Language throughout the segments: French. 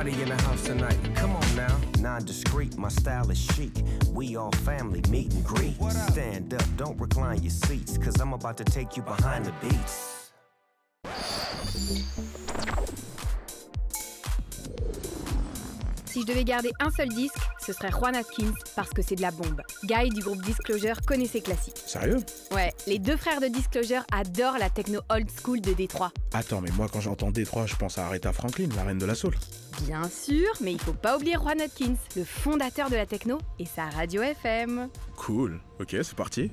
party in the house tonight. Come on now. Non-discreet, my style is chic. We all family, meet and greet. Stand up, don't recline your seats, cause I'm about to take you behind the beats. Si je devais garder un seul disque, ce serait Juan Atkins, parce que c'est de la bombe. Guy du groupe Disclosure connaît ses classiques. Sérieux? Ouais, les deux frères de Disclosure adorent la techno old school de Détroit. Attends, mais moi quand j'entends Détroit, je pense à Aretha Franklin, la reine de la soul. Bien sûr, mais il faut pas oublier Juan Atkins, le fondateur de la techno et sa radio FM. Cool, ok, c'est parti.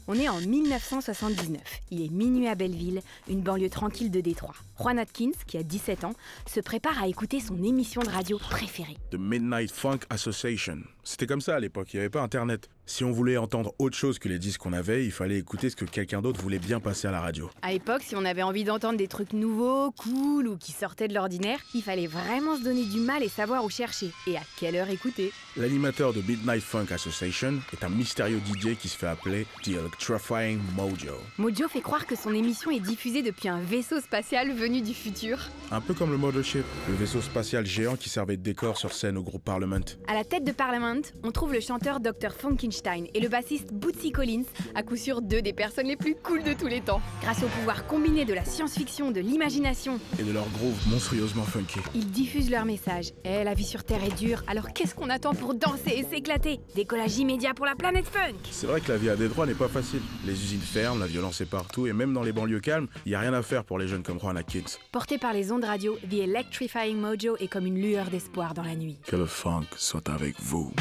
On est en 1979. Il est minuit à Belleville, une banlieue tranquille de Détroit. Juan Atkins, qui a 17 ans, se prépare à écouter son émission de radio préférée. The Midnight Funk Association. C'était comme ça à l'époque, il n'y avait pas internet. Si on voulait entendre autre chose que les disques qu'on avait, il fallait écouter ce que quelqu'un d'autre voulait bien passer à la radio. À l'époque, si on avait envie d'entendre des trucs nouveaux, cool ou qui sortaient de l'ordinaire, il fallait vraiment se donner du mal et savoir où chercher et à quelle heure écouter. L'animateur de Midnight Funk Association est un mystérieux DJ qui se fait appeler The Electrifying Mojo. Mojo fait croire que son émission est diffusée depuis un vaisseau spatial venu du futur. Un peu comme le Mothership, le vaisseau spatial géant qui servait de décor sur scène au groupe Parliament. À la tête de Parliament, on trouve le chanteur Dr. Funkenstein et le bassiste Bootsy Collins, à coup sûr deux des personnes les plus cool de tous les temps. Grâce au pouvoir combiné de la science-fiction, de l'imagination et de leur groove monstrueusement funky, ils diffusent leur message. Eh, la vie sur Terre est dure, alors qu'est-ce qu'on attend pour danser et s'éclater? Décollage immédiat pour la planète funk! C'est vrai que la vie à Détroit n'est pas facile. Les usines ferment, la violence est partout, et même dans les banlieues calmes, il n'y a rien à faire pour les jeunes comme Juan Atkins. Porté par les ondes radio, The Electrifying Mojo est comme une lueur d'espoir dans la nuit. Que le funk soit avec vous.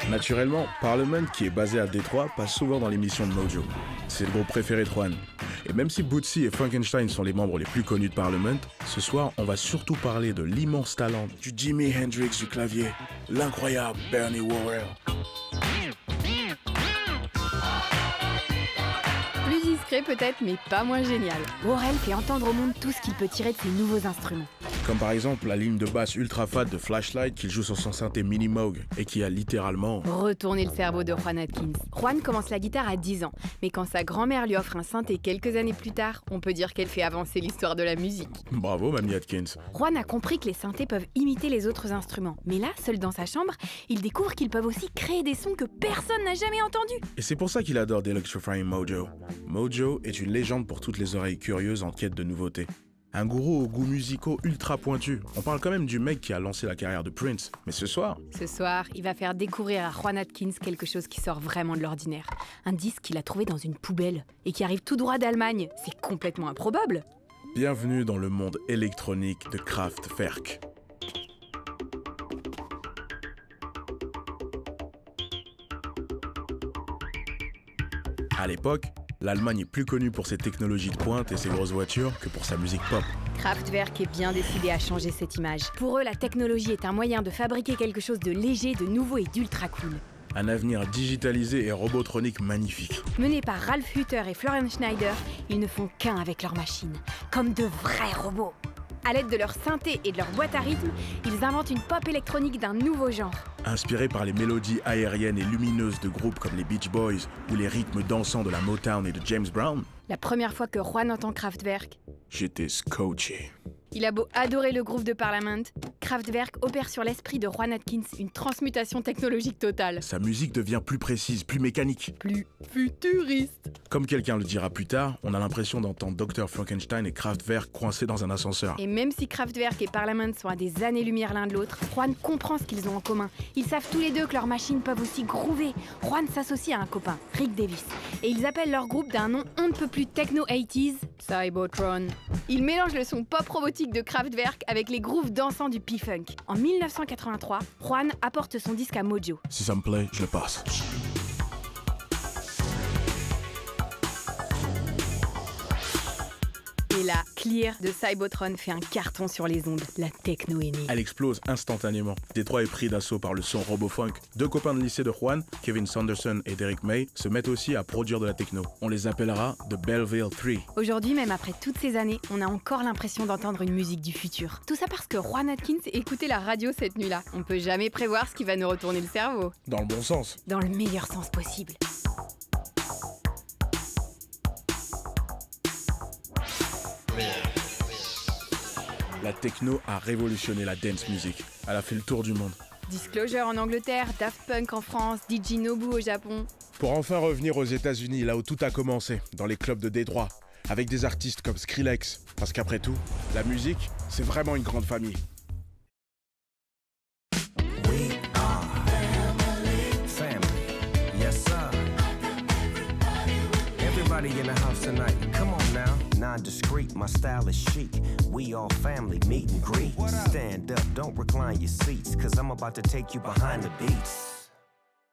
Naturellement, Parliament, qui est basé à Détroit, passe souvent dans l'émission de Mojo. C'est le groupe préféré de Juan. Et même si Bootsy et Funkenstein sont les membres les plus connus de Parliament, ce soir, on va surtout parler de l'immense talent du Jimi Hendrix du clavier, l'incroyable Bernie Worrell. Plus discret peut-être, mais pas moins génial. Worrell fait entendre au monde tout ce qu'il peut tirer de ses nouveaux instruments. Comme par exemple la ligne de basse ultra fat de Flashlight qu'il joue sur son synthé Mini Moog et qui a littéralement retourné le cerveau de Juan Atkins. Juan commence la guitare à 10 ans, mais quand sa grand-mère lui offre un synthé quelques années plus tard, on peut dire qu'elle fait avancer l'histoire de la musique. Bravo, mamie Atkins. Juan a compris que les synthés peuvent imiter les autres instruments, mais là, seul dans sa chambre, il découvre qu'ils peuvent aussi créer des sons que personne n'a jamais entendus. Et c'est pour ça qu'il adore The Electrifying Mojo. Mojo est une légende pour toutes les oreilles curieuses en quête de nouveautés. Un gourou aux goûts musicaux ultra pointus. On parle quand même du mec qui a lancé la carrière de Prince. Mais ce soir, il va faire découvrir à Juan Atkins quelque chose qui sort vraiment de l'ordinaire. Un disque qu'il a trouvé dans une poubelle et qui arrive tout droit d'Allemagne. C'est complètement improbable. Bienvenue dans le monde électronique de Kraftwerk. À l'époque, l'Allemagne est plus connue pour ses technologies de pointe et ses grosses voitures que pour sa musique pop. Kraftwerk est bien décidé à changer cette image. Pour eux, la technologie est un moyen de fabriquer quelque chose de léger, de nouveau et d'ultra cool. Un avenir digitalisé et robotronique magnifique. Menés par Ralf Hütter et Florian Schneider, ils ne font qu'un avec leurs machines, comme de vrais robots. À l'aide de leur synthé et de leur boîte à rythme, ils inventent une pop électronique d'un nouveau genre. Inspirés par les mélodies aériennes et lumineuses de groupes comme les Beach Boys ou les rythmes dansants de la Motown et de James Brown, la première fois que Juan entend Kraftwerk, j'étais scotché. Il a beau adorer le groove de Parliament, Kraftwerk opère sur l'esprit de Juan Atkins une transmutation technologique totale. Sa musique devient plus précise, plus mécanique. Plus futuriste. Comme quelqu'un le dira plus tard, on a l'impression d'entendre Dr. Funkenstein et Kraftwerk coincés dans un ascenseur. Et même si Kraftwerk et Parliament sont à des années-lumière l'un de l'autre, Juan comprend ce qu'ils ont en commun. Ils savent tous les deux que leurs machines peuvent aussi groover. Juan s'associe à un copain, Rick Davis. Et ils appellent leur groupe d'un nom on ne peut plus techno-80s, Cybotron. Ils mélangent le son pop robotique de Kraftwerk avec les grooves dansants du P-Funk. En 1983, Juan apporte son disque à Mojo. Si ça me plaît, je le passe. Et Et là, Clear de Cybotron fait un carton sur les ondes. La techno est née. Elle explose instantanément. Détroit est pris d'assaut par le son robo-funk. Deux copains de lycée de Juan, Kevin Sanderson et Derek May, se mettent aussi à produire de la techno. On les appellera The Belleville 3. Aujourd'hui, même après toutes ces années, on a encore l'impression d'entendre une musique du futur. Tout ça parce que Juan Atkins écoutait la radio cette nuit-là. On peut jamais prévoir ce qui va nous retourner le cerveau. Dans le bon sens. Dans le meilleur sens possible. La techno a révolutionné la dance music. Elle a fait le tour du monde. Disclosure en Angleterre, Daft Punk en France, DJ Nobu au Japon. Pour enfin revenir aux États-Unis, là où tout a commencé, dans les clubs de Détroit, avec des artistes comme Skrillex. Parce qu'après tout, la musique, c'est vraiment une grande famille. We are family. Yes, sir. Everybody in the house tonight. Come on now. Non-discreet, my style is chic. We all family, meet and greet. Stand up, don't recline your seats, cause I'm about to take you behind the beats.